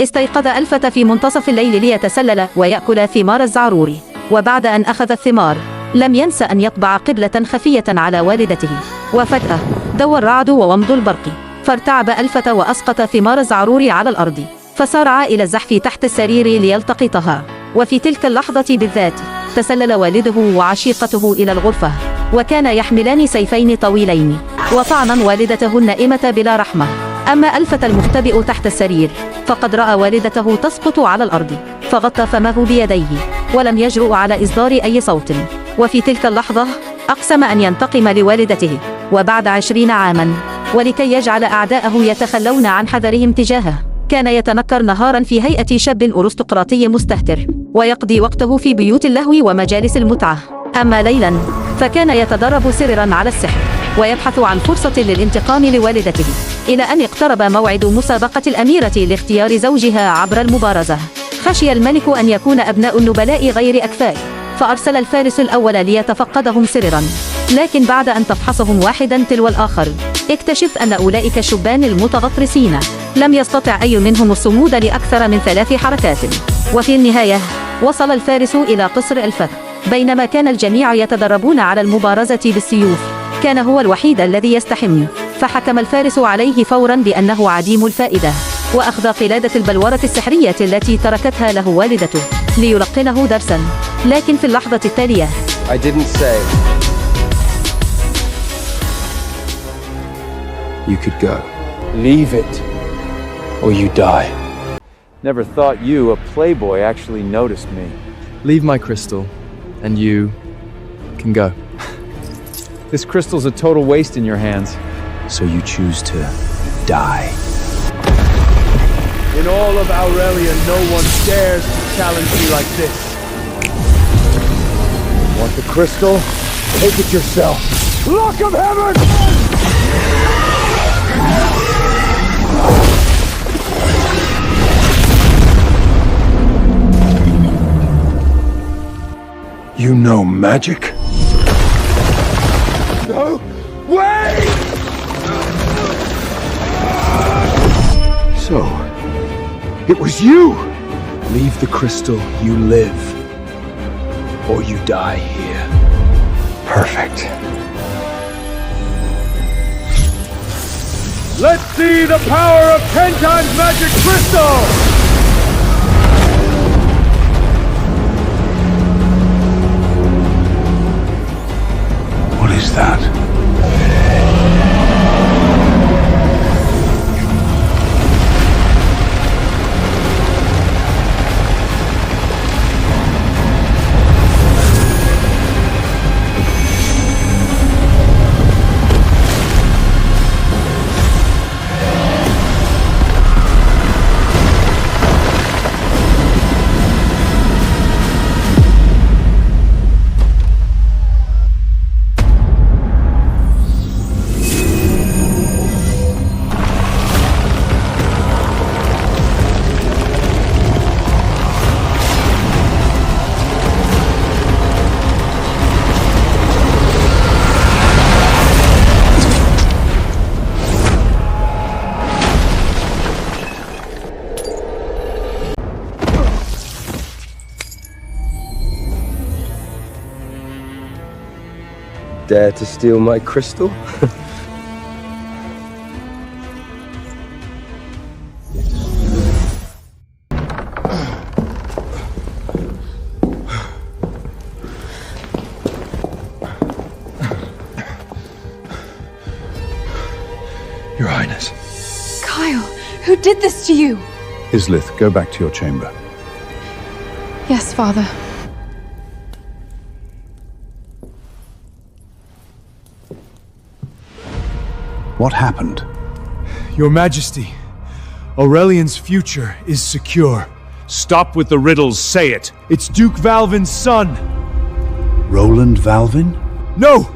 استيقظ الفتى في منتصف الليل ليتسلل ويأكل ثمار الزعرور، وبعد أن أخذ الثمار لم ينس أن يطبع قبلة خفية على والدته. وفجأة دوى الرعد وومض البرق، فارتعب الفتى وأسقط ثمار الزعرور على الأرض، فسارع إلى الزحف تحت السرير ليلتقطها. وفي تلك اللحظة بالذات تسلل والده وعشيقته إلى الغرفة، وكان يحملان سيفين طويلين وطعنا والدته النائمة بلا رحمة. أما الفتى المختبئ تحت السرير فقد رأى والدته تسقط على الأرض، فغطى فمه بيديه ولم يجرؤ على إصدار أي صوت. وفي تلك اللحظة أقسم أن ينتقم لوالدته، وبعد 20 عاما ولكي يجعل أعداءه يتخلون عن حذرهم تجاهه كان يتنكر نهارا في هيئة شاب أرستقراطي مستهتر، ويقضي وقته في بيوت اللهو ومجالس المتعة. أما ليلا فكان يتدرب سررا على السحر ويبحث عن فرصة للانتقام لوالدته، إلى أن اقترب موعد مسابقة الأميرة لاختيار زوجها عبر المبارزة. خشي الملك أن يكون أبناء النبلاء غير أكفاء، فأرسل الفارس الأول ليتفقدهم سررا، لكن بعد أن تفحصهم واحدا تلو الآخر اكتشف أن أولئك الشبان المتغطرسين لم يستطع أي منهم الصمود لأكثر من 3 حركات. وفي النهاية وصل الفارس إلى قصر الفتى. بينما كان الجميع يتدربون على المبارزة بالسيوف كان هو الوحيد الذي يستحم، فحكم الفارس عليه فورا بأنه عديم الفائدة، وأخذ قلادة البلورة السحرية التي تركتها له والدته ليلقنه درسا. لكن في اللحظة التالية I didn't say you could go. Leave it or you die. Never thought you, a playboy, actually noticed me. Leave my crystal and you can go. This crystal's a total waste in your hands. So you choose to die. In all of Aurelian, no one dares to challenge me like this. Want the crystal? Take it yourself. Look of heaven! You know magic? No! Wait! So, it was you! Leave the crystal, you live. Or you die here. Perfect. Let's see the power of 10 times magic crystal! What is that? Dare to steal my crystal? Your Highness. Kyle, who did this to you? Islith, go back to your chamber. Yes, Father. What happened? Your Majesty, Aurelian's future is secure. Stop with the riddles, say it! It's Duke Valvin's son! Roland Valvin? No!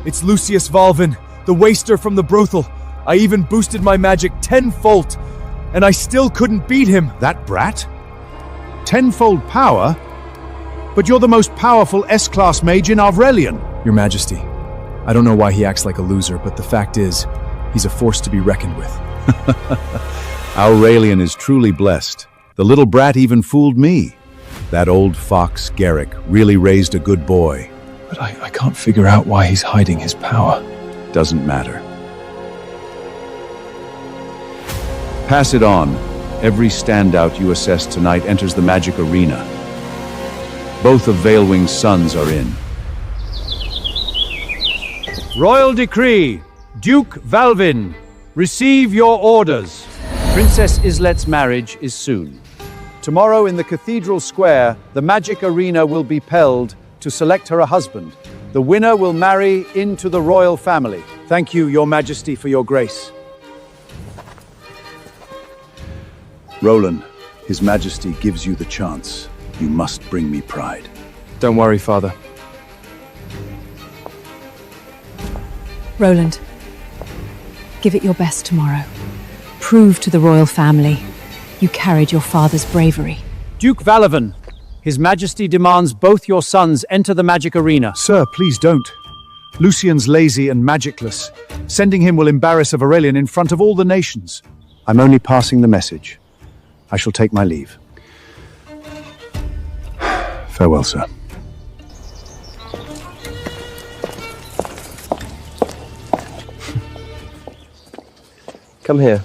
It's Lucius Valvin, the waster from the brothel. I even boosted my magic 10-fold, and I still couldn't beat him. That brat? 10-fold power? But you're the most powerful S-class mage in Aurelian. Your Majesty, I don't know why he acts like a loser, but the fact is, he's a force to be reckoned with. Aurelian is truly blessed. The little brat even fooled me. That old fox, Garrick, really raised a good boy. But I can't figure out why he's hiding his power. Doesn't matter. Pass it on. Every standout you assess tonight enters the magic arena. Both of Veilwing's sons are in. Royal decree. Duke Valvin, receive your orders. Princess Islet's marriage is soon. Tomorrow in the Cathedral Square, the magic arena will be held to select her a husband. The winner will marry into the royal family. Thank you, Your Majesty, for your grace. Roland, His Majesty gives you the chance. You must bring me pride. Don't worry, Father. Roland, give it your best tomorrow. Prove to the royal family you carried your father's bravery. Duke Valvin, His Majesty demands both your sons enter the magic arena. Sir, please don't. Lucian's lazy and magicless. Sending him will embarrass Aurelian in front of all the nations. I'm only passing the message. I shall take my leave. Farewell, sir. Come here.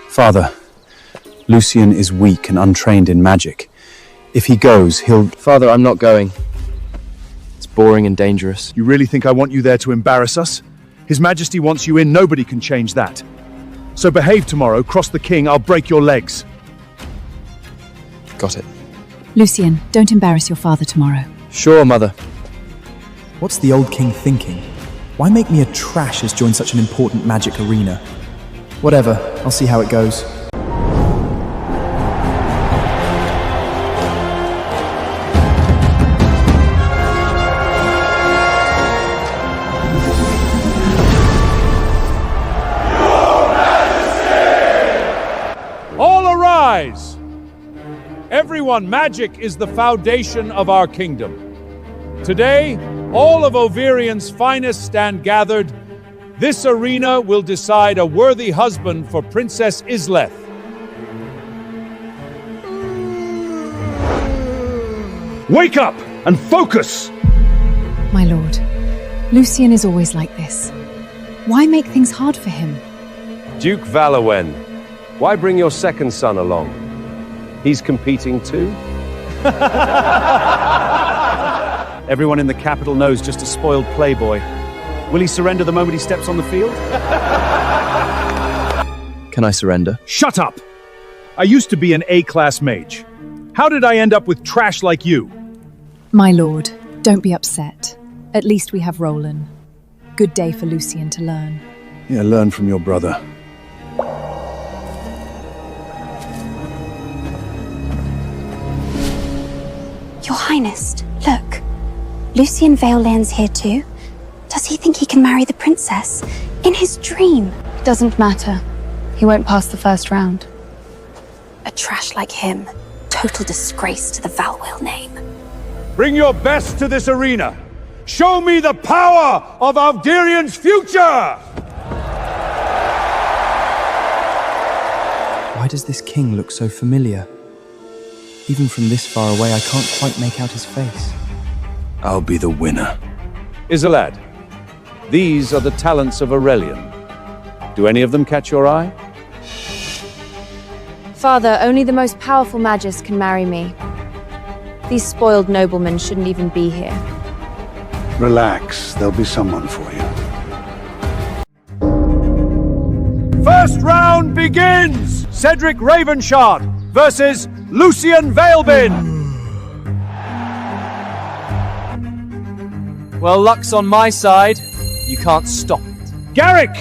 Father, Lucian is weak and untrained in magic. If he goes, he'll... Father, I'm not going. It's boring and dangerous. You really think I want you there to embarrass us? His Majesty wants you in, nobody can change that. So behave tomorrow, cross the king, I'll break your legs. Got it. Lucian, don't embarrass your father tomorrow. Sure, Mother. What's the old king thinking? Why make me a trash as join such an important magic arena? Whatever, I'll see how it goes. All arise! Everyone, magic is the foundation of our kingdom. Today, all of Overian's finest stand gathered. This arena will decide a worthy husband for Princess Islet. Wake up and focus! My lord, Lucian is always like this. Why make things hard for him? Duke Valawen, why bring your second son along? He's competing too? Everyone in the capital knows just a spoiled playboy. Will he surrender the moment he steps on the field? Can I surrender? Shut up! I used to be an A-class mage. How did I end up with trash like you? My lord, don't be upset. At least we have Roland. Good day for Lucian to learn. Yeah, learn from your brother. Your Highness, look. Lucian Veilland's here too. Does he think he can marry the princess? In his dream? It doesn't matter. He won't pass the first round. A trash like him. Total disgrace to the Valwell name. Bring your best to this arena. Show me the power of Alderian's future! Why does this king look so familiar? Even from this far away, I can't quite make out his face. I'll be the winner. Isolad, these are the talents of Aurelian. Do any of them catch your eye? Father, only the most powerful magus can marry me. These spoiled noblemen shouldn't even be here. Relax, there'll be someone for you. First round begins! Cedric Ravenshard versus Lucian Veilbin! Well, luck's on my side. You can't stop it. Garrick!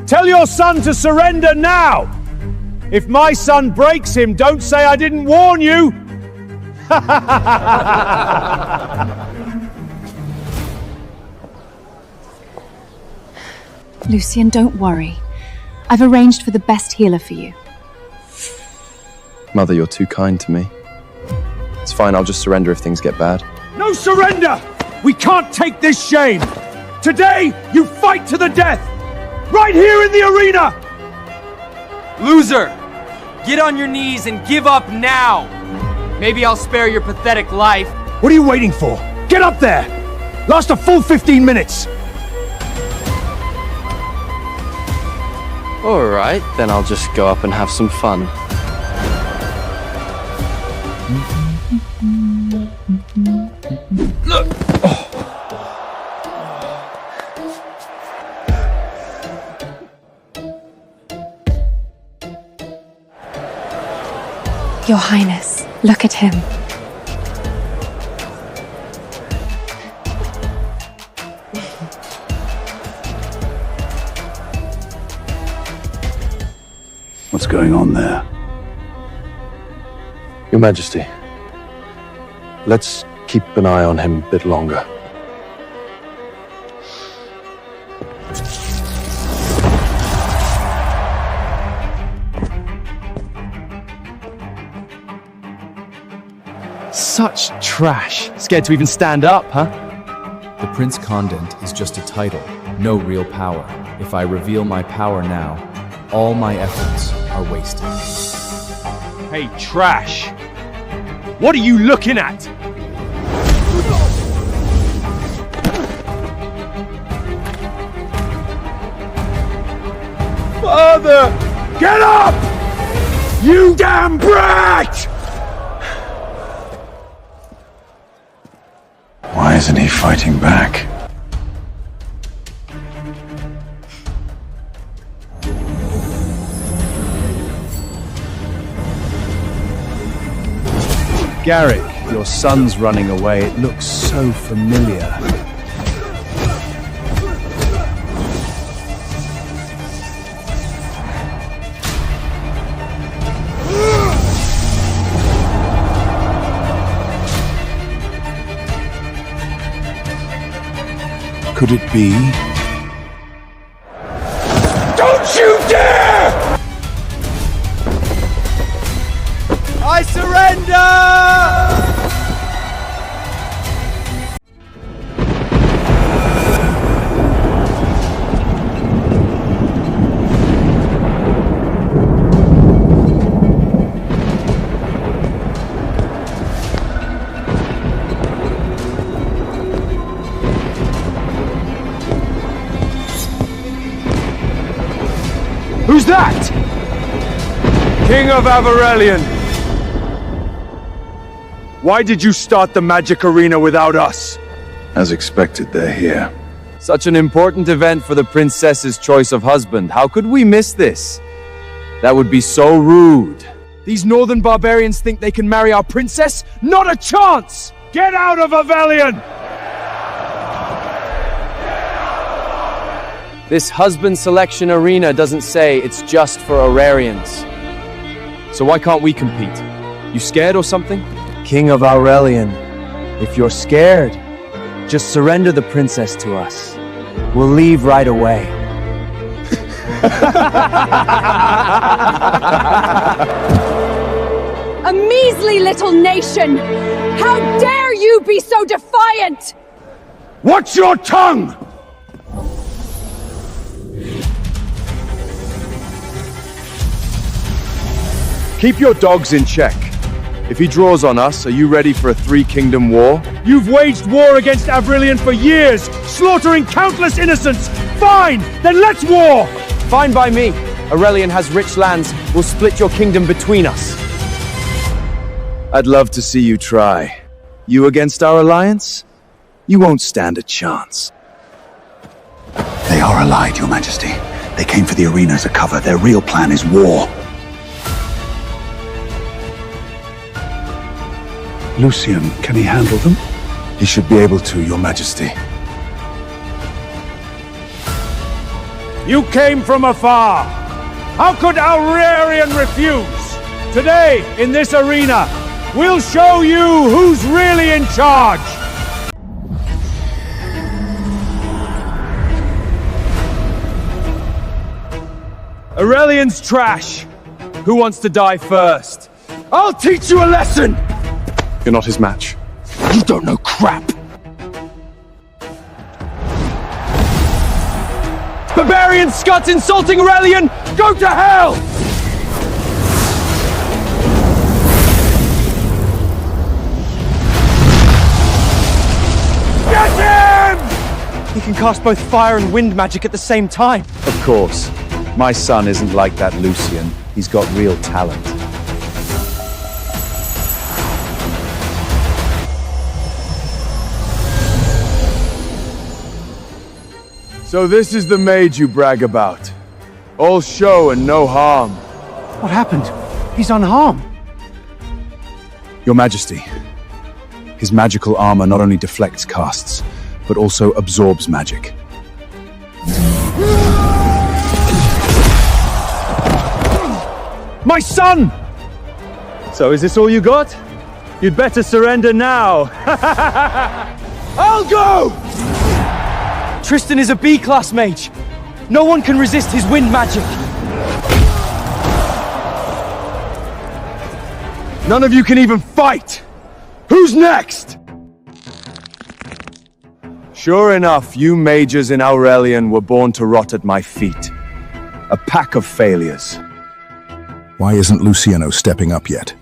Tell your son to surrender now! If my son breaks him, don't say I didn't warn you! Lucian, don't worry. I've arranged for the best healer for you. Mother, you're too kind to me. It's fine, I'll just surrender if things get bad. No surrender! We can't take this shame! Today, you fight to the death! Right here in the arena! Loser! Get on your knees and give up now! Maybe I'll spare your pathetic life. What are you waiting for? Get up there! Last a full 15 minutes! Alright, then I'll just go up and have some fun. Your Highness, look at him. What's going on there? Your Majesty, let's keep an eye on him a bit longer. Such trash. Scared to even stand up, huh? The Prince Condent is just a title, no real power. If I reveal my power now, all my efforts are wasted. Hey, trash! What are you looking at? Father! Get up! You damn brat! Why isn't he fighting back? Garrick, your son's running away. It looks so familiar. Could it be? Don't you dare! I surrender! Who's that? King of Aurelian. Why did you start the magic arena without us? As expected, they're here. Such an important event for the princess's choice of husband. How could we miss this? That would be so rude. These northern barbarians think they can marry our princess? Not a chance! Get out of Aurelian! This husband selection arena doesn't say it's just for Aurarians. So why can't we compete? You scared or something? King of Aurelian, if you're scared, just surrender the princess to us. We'll leave right away. A measly little nation! How dare you be so defiant! Watch your tongue! Keep your dogs in check. If he draws on us, are you ready for a three-kingdom war? You've waged war against Aurelian for years, slaughtering countless innocents! Fine! Then let's war! Fine by me. Aurelian has rich lands. We'll split your kingdom between us. I'd love to see you try. You against our alliance? You won't stand a chance. They are allied, Your Majesty. They came for the arena as a cover. Their real plan is war. Lucian, can he handle them? He should be able to, Your Majesty. You came from afar. How could Aurelian refuse? Today, in this arena, we'll show you who's really in charge. Aurelian's trash. Who wants to die first? I'll teach you a lesson! You're not his match. You don't know crap! Barbarian scuts insulting Aurelian! Go to hell! Get him! He can cast both fire and wind magic at the same time. Of course. My son isn't like that Lucian. He's got real talent. So this is the mage you brag about. All show and no harm. What happened? He's unharmed. Your Majesty, his magical armor not only deflects casts, but also absorbs magic. My son! So is this all you got? You'd better surrender now. I'll go! Tristan is a B-class mage. No one can resist his wind magic. None of you can even fight! Who's next? Sure enough, you mages in Aurelian were born to rot at my feet. A pack of failures. Why isn't Luciano stepping up yet?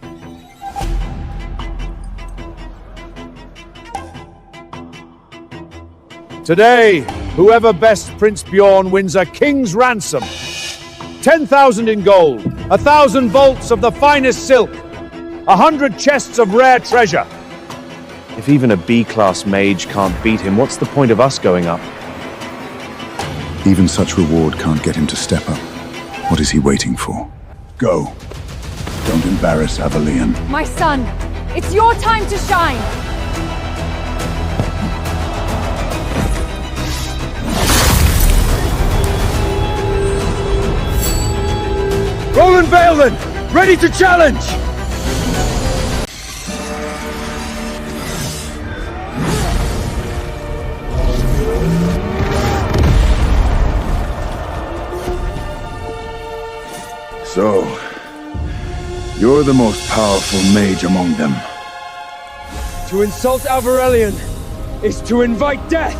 Today, whoever best Prince Bjorn wins a king's ransom. 10,000 in gold, 1,000 bolts of the finest silk, 100 chests of rare treasure. If even a B-class mage can't beat him, what's the point of us going up? Even such reward can't get him to step up. What is he waiting for? Go. Don't embarrass Aurelian. My son, it's your time to shine! Roland Vailden, ready to challenge! So, you're the most powerful mage among them. To insult Aurelian is to invite death!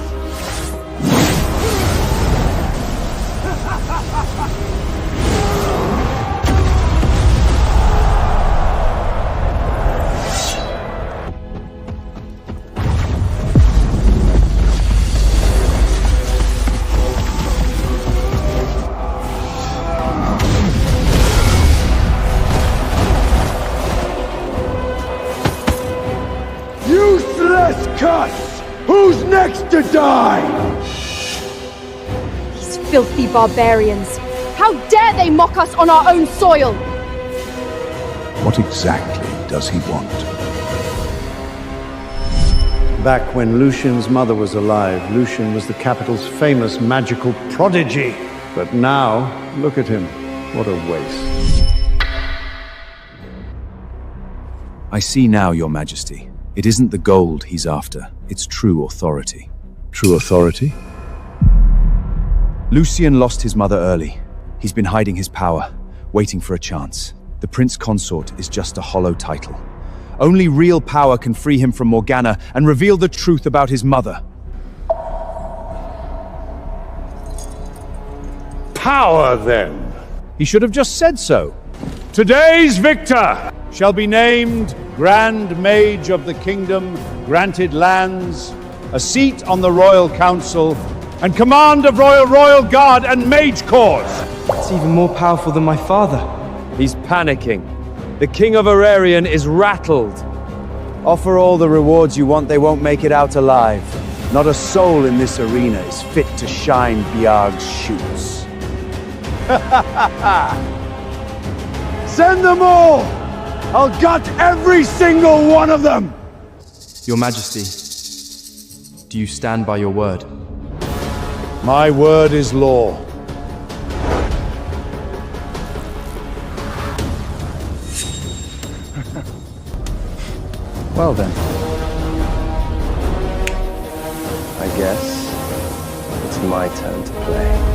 Who's next to die? These filthy barbarians! How dare they mock us on our own soil! What exactly does he want? Back when Lucian's mother was alive, Lucian was the capital's famous magical prodigy. But now, look at him. What a waste. I see now, Your Majesty. It isn't the gold he's after, it's true authority. True authority? Lucian lost his mother early. He's been hiding his power, waiting for a chance. The Prince Consort is just a hollow title. Only real power can free him from Morgana and reveal the truth about his mother. Power, then. He should have just said so. Today's victor shall be named Grand Mage of the Kingdom, granted lands, a seat on the Royal Council, and command of Royal Guard and Mage Corps. It's even more powerful than my father. He's panicking. The King of Aurelian is rattled. Offer all the rewards you want, they won't make it out alive. Not a soul in this arena is fit to shine Biarg's shoots. Send them all! I'll gut every single one of them! Your Majesty, do you stand by your word? My word is law. Well then. I guess it's my turn to play.